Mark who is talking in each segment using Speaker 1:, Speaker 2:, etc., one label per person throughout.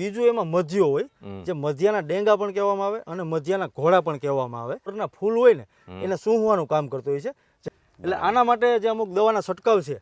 Speaker 1: બીજું એમાં મધ્યો હોય, જે મધ્યાના ડેંગા પણ કહેવામાં આવે અને મધ્યાના ઘોડા પણ કહેવામાં આવે. ના ફૂલ હોય ને એને સૂંઘવાનું કામ કરતો હોય છે. એટલે આના માટે જે અમુક દવાના છંટકાવ છે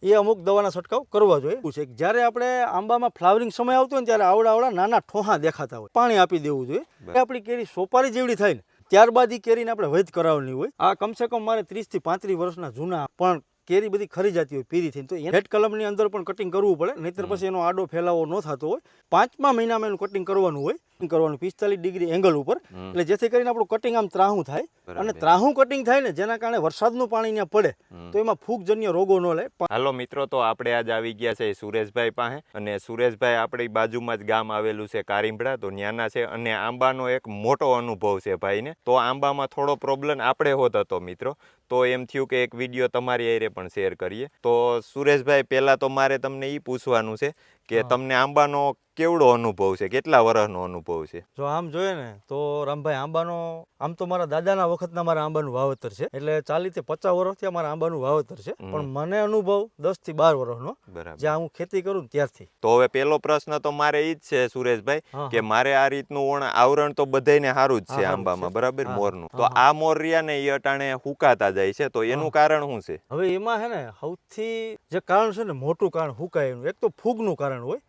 Speaker 1: એ અમુક દવાના છંટકાવ કરવા જોઈએ. જ્યારે આપણે આંબામાં ફ્લાવરિંગ સમય આવતો હોય ને ત્યારે આવડા નાના ઠોહા દેખાતા હોય, પાણી આપી દેવું જોઈએ. આપણી કેરી સોપારી જેવડી થાય ને ત્યારબાદ એ કેરીને આપણે વૈધ કરાવવાની હોય. આ કમસે કમ મારે 30 થી 35 વર્ષના જૂના પણ કેરી બધી ખરી જતી હોય પીરી થઈને, તો રેડ કલમની અંદર પણ કટિંગ કરવું પડે, નહીતર પછી એનો આડો ફેલાવો ન થતો હોય. 5મા મહિનામાં એનું કટિંગ કરવાનું હોય, 45 ડિગ્રી એંગલ ઉપર, એટલે જેથી કરીને આપણું કટિંગ આમ ત્રાહું થાય. અને ત્રાહું કટિંગ થાય ને જેના કારણે વરસાદનું પાણી ત્યાં પડે તો એમાં ફૂગજન્ય રોગો ન લે.
Speaker 2: હાલો મિત્રો, તો આપણે આજ આવી ગયા છે સુરેશભાઈ પાસે, અને સુરેશભાઈ આપણી બાજુમાં જ ગામ આવેલું છે કારીમડા, તો ન્યાના છે. અને આંબાનો એક મોટો અનુભવ છે ભાઈને. તો આંબામાં થોડો પ્રોબ્લેમ આપણે હોત હતો મિત્રો, તો એમ થયું કે એક વિડીયો તમારી હારે પણ શેર કરીએ. તો સુરેશભાઈ, પહેલાં તો મારે તમને એ પૂછવાનું છે કે તમને આંબાનો કેવડો અનુભવ છે, કેટલા વર્ષનો અનુભવ છે?
Speaker 1: જો આમ જોઈએ ને તો રામભાઈ, આંબાનો આમ તો મારા દાદાના વખતના મારા આંબાનું વાવેતર છે, એટલે 40 થી 50 વર્ષથી મારા આંબાનું વાવેતર છે. પણ મને અનુભવ 10 થી 12 વર્ષનો, જ્યાં હું ખેતી કરું ત્યારથી.
Speaker 2: તો હવે પહેલો પ્રશ્ન તો મારે ઈ જ છે સુરેશભાઈ, કે મારે આ રીતનું આવરણ તો બધાને સારું જ છે આંબામાં, બરાબર, મોરનું. તો આ મોર રહ્યા ને એ અટાણે હુકાતા જાય છે, તો એનું કારણ શું છે?
Speaker 1: હવે એમાં છે ને સૌથી જે કારણ છે ને મોટું કારણ હુકાય એનું, એક તો ફૂગનું કારણ હોય,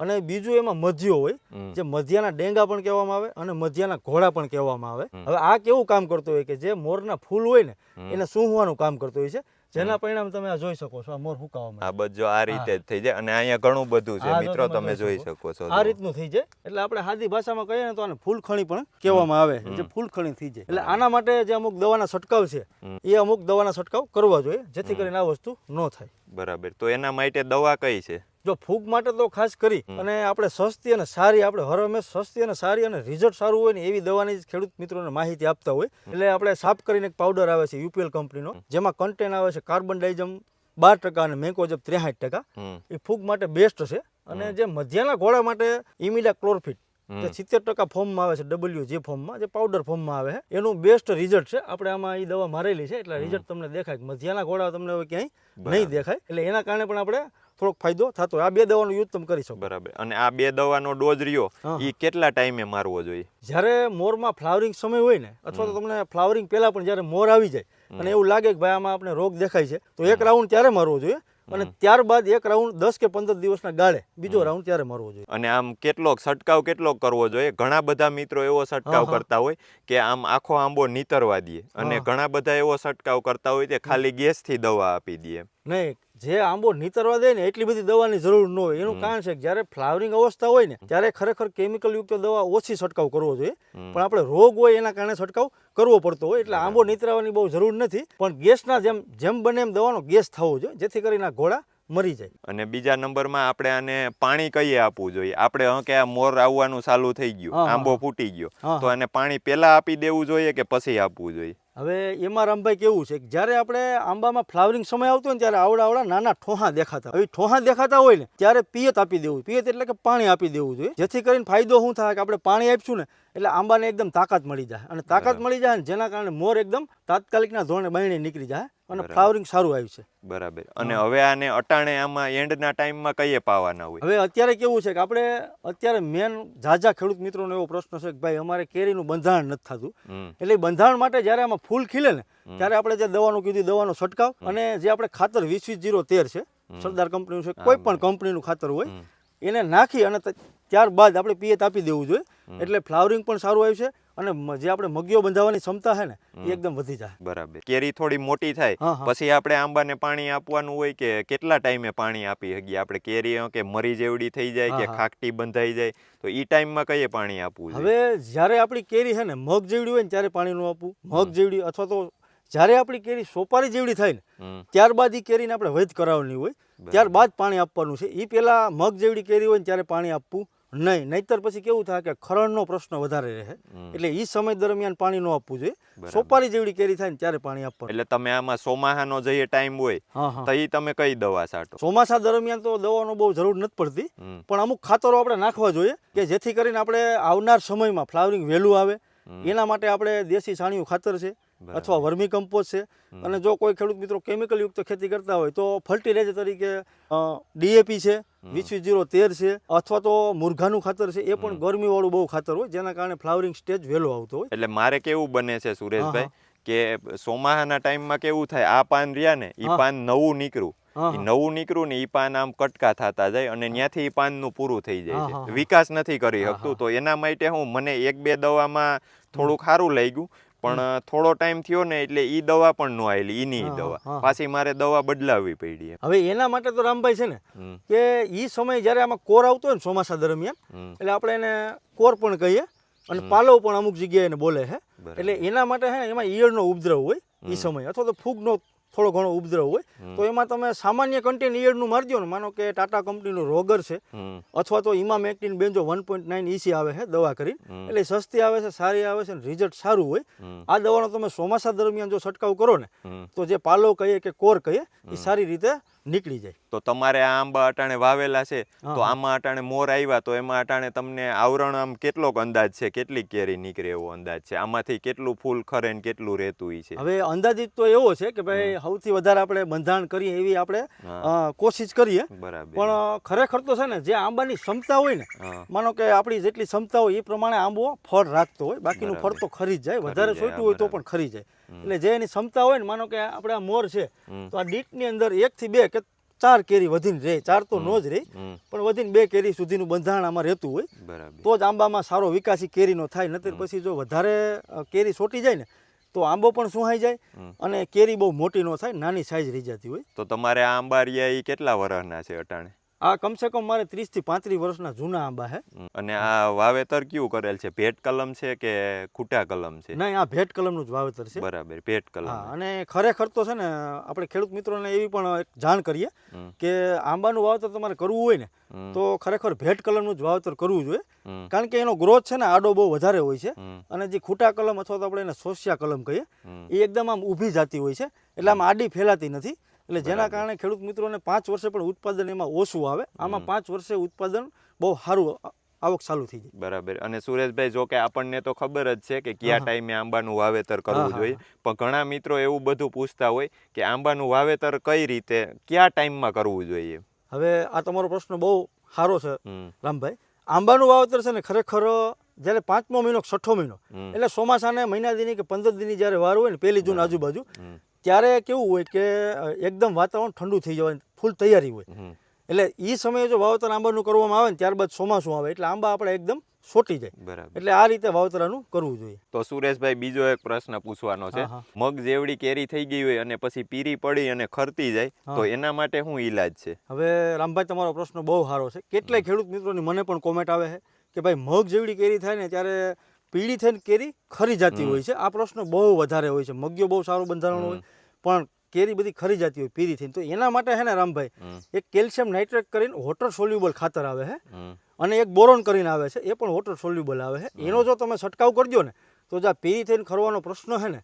Speaker 1: અને બીજું એમાં મધ્યો હોય, જે મધ્યાના ડેંગા પણ કહેવામાં આવે અને મધ્યાના ઘોડા પણ કહેવામાં આવે. હવે આ કેવું કામ કરતો હોય કે જે મોરના ફૂલ હોય ને એને સૂંઘવાનું કામ કરતો હોય છે, જેના પરિણામ તમે આ જોઈ શકો છો. આ મોર હુકાવામાં
Speaker 2: આ બધું આ રીતે જ થઈ જાય, અને અહીંયા ઘણું બધું છે મિત્રો, તમે જોઈ શકો છો
Speaker 1: આ રીતનું થઈ જાય. એટલે આપણે સાદી ભાષામાં કહીએ ને તો આને ફૂલખણી પણ કહેવામાં આવે, જે ફૂલખણી થઈ જાય. એટલે આના માટે જે અમુક દવાના છંટકાવ છે એ અમુક દવાના છંટકાવ કરવા જોઈએ, જેથી કરીને આ વસ્તુ ન થાય.
Speaker 2: બરાબર. તો એના માટે દવા કઈ છે?
Speaker 1: જો ફૂગ માટે તો ખાસ કરી અને આપણે સસ્તી અને સારી, આપણે હર હંમેશ સસ્તી અને સારી અને રિઝલ્ટ સારું હોય ને એવી દવાની ખેડૂત મિત્રોને માહિતી આપતા હોય. એટલે આપણે સાફ કરીને એક પાવડર આવે છે UPL કંપનીનો, જેમાં કન્ટેન આવે છે કાર્બન ડાઇઝમ 12% અને મેન્કોજેબ 63%. એ ફૂગ માટે બેસ્ટ છે. અને જે મધ્યાના ઘોડા માટે ઇમિડા ક્લોરફિટ જે 70% ફોર્મમાં આવે છે, WG ફોર્મમાં, જે પાવડર ફોર્મમાં આવે છે, એનું બેસ્ટ રિઝલ્ટ છે. આપણે આમાં એ દવા મારેલી છે એટલે રિઝલ્ટ તમને દેખાય. મધ્યાના ઘોડા તમને હવે ક્યાંય નહીં દેખાય, એટલે એના કારણે પણ આપણે થોડોક ફાયદો થતો હોય. આ બે દવાનો યુઝ તમે કરી શકો.
Speaker 2: બરાબર. અને આ બે દવાનો ડોઝ રહ્યો એ કેટલા ટાઈમે મારવો જોઈએ?
Speaker 1: જ્યારે મોરમાં ફ્લાવરિંગ સમય હોય ને, અથવા તો તમને ફ્લાવરિંગ પહેલા પણ જ્યારે મોર આવી જાય અને એવું લાગે કે ભાઈ આમાં આપણે રોગ દેખાય છે, તો એક રાઉન્ડ ત્યારે મારવો જોઈએ. અને ત્યારબાદ એક રાઉન્ડ 10 કે 15 દિવસના ગાળે બીજો રાઉન્ડ ત્યારે મારવો જોઈએ.
Speaker 2: અને આમ છંટકાવ કેટલો કરવો જોઈએ? ઘણા બધા મિત્રો એવો છંટકાવ કરતા હોય કે આમ આખો આંબો નીતરવા દે, અને ઘણા બધા એવો છંટકાવ કરતા હોય કે ખાલી ગેસથી દવા આપી દે.
Speaker 1: નહીં, જે આંબો નીતરવા દે ને એટલી બધી દવાની જરૂર ન હોય. એનું કારણ છે કે જ્યારે ફ્લાવરિંગ અવસ્થા હોય ને ત્યારે ખરેખર કેમિકલ યુક્ત દવા ઓછી છંટકાવ કરવો જોઈએ. પણ આપણે રોગ હોય એના કારણે છંટકાવ કરવો પડતો હોય, એટલે આંબો નીતરવાની બહુ જરૂર નથી. પણ ગેસના જેમ બને એમ દવાનો ગેસ થવો જોઈએ, જેથી કરીને આ ઘોડા મરી જાય.
Speaker 2: અને બીજા નંબરમાં આપણે આને પાણી કઈએ આપવું જોઈએ? આપણે કે આ મોર આવવાનું ચાલુ થઈ ગયું, આંબો ફૂટી ગયો, તો આને પાણી પહેલા આપી દેવું જોઈએ કે પછી આપવું જોઈએ?
Speaker 1: હવે એમાં રામભાઈ કેવું છે કે જ્યારે આપણે આંબામાં ફ્લાવરિંગ સમય આવતો હોય ને ત્યારે આવડા નાના ઠોહા દેખાતા હોય. ઠોહા દેખાતા હોય ને ત્યારે પિયત આપી દેવું. પિયત એટલે કે પાણી આપી દેવું જોઈએ, જેથી કરીને ફાયદો શું થાય કે આપણે પાણી આપીશું ને એટલે આંબાને એકદમ તાકાત મળી જાય. અને તાકાત મળી જાય ને જેના કારણે મોર એકદમ તાત્કાલિકના ધોરણે બાયણે નીકળી જાય અને ફ્લાવરિંગ સારું આવ્યું છે.
Speaker 2: બરાબર. અને હવે આને અટાણે આમાં એન્ડના ટાઈમમાં કઈએ પાવાના હોય?
Speaker 1: હવે અત્યારે કેવું છે કે આપણે અત્યારે મેન ઝાઝા ખેડૂત મિત્રોનો એવો પ્રશ્ન છે કે ભાઈ અમારે કેરીનું બંધારણ નથી થતું, એટલે બંધારણ માટે જ્યારે આમાં ફૂલ ખીલે ને ત્યારે આપણે જે દવાનું કીધું દવાનો છંટકાવ, અને જે આપણે ખાતર 20-20-013 છે, સરદાર કંપનીનું છે, કોઈ પણ કંપનીનું ખાતર હોય, એને નાખી અને ત્યારબાદ આપણે પિયત આપી દેવું જોઈએ. એટલે ફ્લાવરિંગ પણ સારું આવ્યું છે અને જે આપણે મગીઓ બંધાવવાની ક્ષમતા છે ને એ એકદમ વધી જાય.
Speaker 2: બરાબર. કેરી થોડી મોટી થાય પછી આપણે આંબાને પાણી આપવાનું હોય કે કેટલા ટાઈમે પાણી આપી શકીએ આપણે? કેરી કે મરી જેવડી થઈ જાય કે ખાકટી બંધાઈ જાય, તો એ ટાઈમમાં કઈએ પાણી આપવું?
Speaker 1: હવે જ્યારે આપણી કેરી છે ને મગ જેવડી હોય ને ત્યારે પાણી ન આપવું. મગ જેવડી અથવા તો જ્યારે આપણી કેરી સોપારી જેવડી થાય ને ત્યારબાદ એ કેરીને આપણે વૈધ કરાવવાની હોય, ત્યારબાદ પાણી આપવાનું છે. એ પહેલા મગ જેવડી કેરી હોય ને ત્યારે પાણી આપવું નહીં, નહીતર પછી કેવું થાય કે ખરણનો પ્રશ્ન વધારે રહે. એટલે એ સમય દરમિયાન પાણી ન આપવું જોઈએ. સોપારી જેવડી કેરી થાય ને ત્યારે પાણી આપવાનું.
Speaker 2: એટલે તમે આમાં ચોમાસાનો જે ટાઈમ હોય તો એ તમે કઈ દવા છાંટો?
Speaker 1: ચોમાસા દરમિયાન તો દવાનો બહુ જરૂર નથી પડતી, પણ અમુક ખાતરો આપણે નાખવા જોઈએ કે જેથી કરીને આપણે આવનાર સમયમાં ફ્લાવરિંગ વહેલું આવે. એના માટે આપણે દેશી છાણિયું ખાતર છે, અથવા વર્મી કમ્પોસ્ટ છે. અને જો કોઈ ખેડૂત મિત્રો કેમિકલ યુક્ત ખેતી કરતા હોય તો ફર્ટિલાઇઝર તરીકે DAP છે, 20-0-13 છે, અથવા તો મુરઘાનું ખાતર છે. એ પણ ગરમીવાળું બહુ ખાતર હોય, જેના કારણે ફ્લાવરિંગ સ્ટેજ વહેલો આવતો હોય.
Speaker 2: એટલે મારે કેવું બને છે સુરેશભાઈ કે ચોમાસાના ટાઈમમાં કેવું થાય, આ પાન રહ્યા ને એ પાન નવું નીકળ્યું, ઈ નવું નીકળ્યું ને ઈ પાન આમ કટકા થતા જાય અને ત્યાંથી ઈ પાનનું પૂરું થઈ જાય છે, વિકાસ નથી કરી શકતું. તો એના માટે હું મને 1-2 દવામાં થોડુંક સારું લાગ્યું, પણ થોડો ટાઈમ થયો ને એટલે ઈ દવા પણ ન આવેલી, ઈની દવા પાછી મારે દવા બદલાવવી પડી.
Speaker 1: હવે એના માટે તો રામભાઈ છે ને કે ઈ સમય જ્યારે આમાં કોર આવતો હોય ને ચોમાસા દરમિયાન, એટલે આપણે એને કોર પણ કહીએ અને પાલવ પણ અમુક જગ્યાએ એને બોલે છે. એટલે એના માટે છે ને એમાં ઈયળનો ઉપદ્રવ હોય એ સમય, અથવા તો ફૂગનો થોડો ઘણો ઉપદ્રવ હોય. તો એમાં તમે સામાન્ય કન્ટેન ઈયળનું મારી દો ને, માનો કે ટાટા કંપનીનું રોગર છે અથવા તો ઇમામેક્ટિન બેન્ઝો 1.9 EC આવે છે દવા કરી, એટલે સસ્તી આવે છે, સારી આવે છે, રિઝલ્ટ સારું હોય. આ દવાનો તમે ચોમાસા દરમિયાન જો છંટકાવ કરો ને તો જે પાલો કહીએ કે કોર કહીએ એ સારી રીતે નીકળી જાય.
Speaker 2: તો તમારે આ આંબા અટાણે વાવેલા છે, તો આમાં અટાણે મોર આવ્યા, તો એમાં અટાણે તમને આવરણ આમ કેટલોક અંદાજ છે, કેટલી કેરી નીકળે એવો અંદાજ છે, આમાંથી કેટલું ફૂલ ખરે ને કેટલું રહેતું છે?
Speaker 1: હવે અંદાજિત તો એવો છે કે ભાઈ સૌથી વધારે આપણે બંધાણ કરીએ એવી આપણે કોશિશ કરીએ. પણ ખરેખર તો છે ને જે આંબાની ક્ષમતા હોય ને, માનો કે આપણી જેટલી ક્ષમતા હોય એ પ્રમાણે આંબો ફળ રાખતો હોય, બાકીનું ફળ તો ખરી જ જાય, વધારે સોટ્યું હોય તો પણ ખરી જાય. એટલે જે એની ક્ષમતા હોય ને, માનો કે આપણે આ મોર છે તો આ દીટની અંદર 1 થી 2 કે 4 કેરી વધીને રહે, 4 તો ન જ રહી, પણ વધીને 2 કેરી સુધીનું બંધાણ આમાં રહેતું હોય, તો જ આંબામાં સારો વિકાસી કેરીનો થાય. નહીતર પછી જો વધારે કેરી સોટી જાય ને તો આંબો પણ સુહાઈ જાય અને કેરી બહુ મોટી ન થાય, નાની સાઈઝ રહી જતી હોય.
Speaker 2: તો તમારે આ આંબા રહ્યા એ કેટલા વર્ષના છે અટાણે?
Speaker 1: આ કમસે કમ મારે 30 થી 35 વર્ષના જૂના આંબા છે.
Speaker 2: અને આ વાવેતર કેવું કરેલ છે, ભેટ કલમ છે કે ખૂટા કલમ છે?
Speaker 1: નહીં, આ ભેટ કલમનું જ વાવેતર છે.
Speaker 2: બરાબર, ભેટ કલમ.
Speaker 1: અને ખરેખર તો છે ને આપણે ખેડૂત મિત્રોને એવી પણ એક જાણ કરીએ કે આંબાનું વાવેતર તમારે કરવું હોય ને તો ખરેખર ભેટ કલમનું જ વાવેતર કરવું જોઈએ, કારણ કે એનો ગ્રોથ છે ને આડો બહુ વધારે હોય છે. અને જે ખૂટા કલમ અથવા તો આપણે એને સોસિયા કલમ કહીએ એ એકદમ આમ ઊભી જાતી હોય છે, એટલે આમ આડી ફેલાતી નથી. એટલે જેના કારણે ખેડૂત મિત્રોને 5 વર્ષે પણ ઉત્પાદન એમાં ઓછું આવે. આમાં 5 વર્ષે ઉત્પાદન બહુ સારું આવક ચાલુ થઈ જાય.
Speaker 2: બરાબર. અને સુરેશભાઈ, જો કે આપણને તો ખબર જ છે કે કયા ટાઈમે આંબાનું વાવેતર કરવું જોઈએ, પણ ઘણા મિત્રો એવું બધું પૂછતા હોય કે આંબાનું વાવેતર કઈ રીતે, કયા ટાઈમમાં કરવું જોઈએ?
Speaker 1: હવે આ તમારો પ્રશ્ન બહુ સારો છે રામભાઈ. આંબાનું વાવેતર છે ને ખરેખર જ્યારે 5મો મહિનો 6ઠો મહિનો એટલે ચોમાસાને મહિના દીની કે 15 દીની જ્યારે વાર હોય ને, 1 જૂન આજુબાજુ, ત્યારે કેવું હોય કે એકદમ વાતાવરણ ઠંડુ થઈ જવાય, ફૂલ તૈયારી હોય. એટલે એ સમયે જો વાવેતર આંબાનું કરવામાં આવે ને ત્યારબાદ ચોમાસું આવે એટલે આંબા આપણે એકદમ સોટી જાય.
Speaker 2: બરાબર.
Speaker 1: એટલે આ રીતે વાવેતરનું કરવું જોઈએ.
Speaker 2: તો સુરેશભાઈ, બીજો એક પ્રશ્ન પૂછવાનો છે. મગ જેવડી કેરી થઈ ગઈ હોય અને પછી પીરી પડી અને ખરતી જાય, તો એના માટે શું ઈલાજ છે?
Speaker 1: હવે રામભાઈ, તમારો પ્રશ્ન બહુ સારો છે. કેટલાય ખેડૂત મિત્રોની મને પણ કોમેન્ટ આવે છે કે ભાઈ મગ જેવડી કેરી થાય ને ત્યારે પીળી થઈને કેરી ખરી જતી હોય છે. આ પ્રશ્ન બહુ વધારે હોય છે. મગિયો બહુ સારું બંધારણ હોય પણ કેરી બધી ખરી જતી હોય પીરી થઈને. તો એના માટે છે ને રામભાઈ, એક કેલ્શિયમ નાઇટ્રેટ કરીને વોટર સોલ્યુબલ ખાતર આવે છે અને એક બોરોન કરીને આવે છે, એ પણ વોટર સોલ્યુબલ આવે છે. એનો જો તમે છંટકાવ કરજો ને તો જે પીરી થઈને ખરવાનો પ્રશ્ન છે ને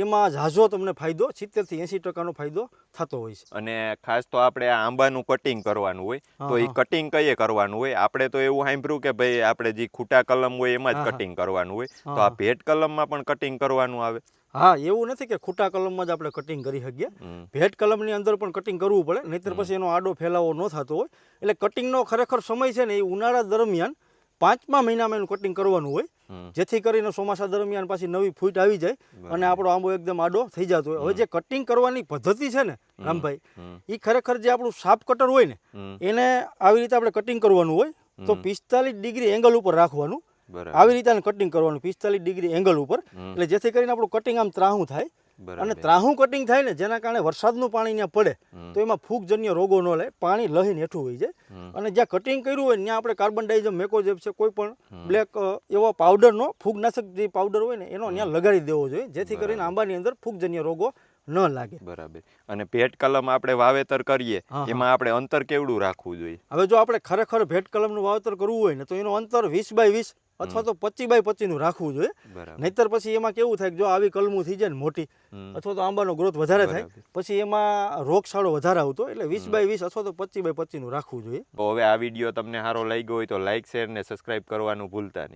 Speaker 1: એમાં ઝાઝો તમને ફાયદો 70 થી 80% ફાયદો થતો હોય છે.
Speaker 2: અને ખાસ તો આપણે આ આંબાનું કટિંગ કરવાનું હોય, તો એ કટિંગ કઈએ કરવાનું હોય? આપણે તો એવું સાંભળ્યું કે ભાઈ આપણે જે ખૂટા કલમ હોય એમાં જ કટિંગ કરવાનું હોય, તો આ ભેટ કલમમાં પણ કટિંગ કરવાનું આવે?
Speaker 1: હા, એવું નથી કે ખૂટા કલમમાં જ આપણે કટિંગ કરી શકીએ, ભેટ કલમની અંદર પણ કટિંગ કરવું પડે, નહીંતર પછી એનો આડો ફેલાવો ન થતો હોય. એટલે કટિંગનો ખરેખર સમય છે ને એ ઉનાળા દરમિયાન 5મા મહિનામાં એનું કટિંગ કરવાનું હોય, જેથી કરીને ચોમાસા દરમિયાન પાછી નવી ફૂટ આવી જાય અને આપણો આંબો એકદમ આડો થઈ જતો હોય. હવે જે કટિંગ કરવાની પદ્ધતિ છે ને રામભાઈ, એ ખરેખર જે આપણું સાપ કટર હોય ને એને આવી રીતે આપણે કટિંગ કરવાનું હોય, તો 45 ડિગ્રી એંગલ ઉપર રાખવાનું, આવી રીતે કટિંગ કરવાનું 45 ડિગ્રી એંગલ ઉપર, એટલે જેથી કરીને આપણું કટિંગ આમ ત્રાહું થાય. અને ત્રાહું કટિંગ થાય ને જેના કારણે વરસાદનું પાણી ત્યાં પડે તો એમાં ફૂગજન્ય રોગો ન લે, પાણી લહીને હેઠું હોઈ જાય. અને જ્યાં કટિંગ કર્યું હોય ત્યાં આપણે કાર્બન ડાઇઝમ, મેકોજેબ છે, કોઈ પણ બ્લેક એવો પાવડરનો ફૂગનાશક જે પાવડર હોય ને એનો ત્યાં લગાડી દેવો જોઈએ, જેથી કરીને આંબાની અંદર ફૂગજન્ય રોગો ન લાગે.
Speaker 2: બરાબર. અને ભેટ કલમ આપણે વાવેતર કરીએ એમાં આપણે અંતર કેવડું રાખવું જોઈએ?
Speaker 1: હવે જો આપણે ખરેખર ભેટ કલમનું વાવેતર કરવું હોય ને તો એનું અંતર 20x20 અથવા તો 25x25 નું રાખવું જોઈએ. નહીતર પછી એમાં કેવું થાય કે જો આવી કલમું થઈ જાય ને મોટી, અથવા તો આંબાનો ગ્રોથ વધારે થાય, પછી એમાં રોગશાળો વધારે આવતો, એટલે 20x20 અથવા તો 25x25 નું રાખવું જોઈએ.
Speaker 2: તો હવે આ વિડીયો તમને સારો લાગ્યો હોય તો લાઈક, શેર ને સબસ્ક્રાઇબ કરવાનું ભૂલતા નહીં.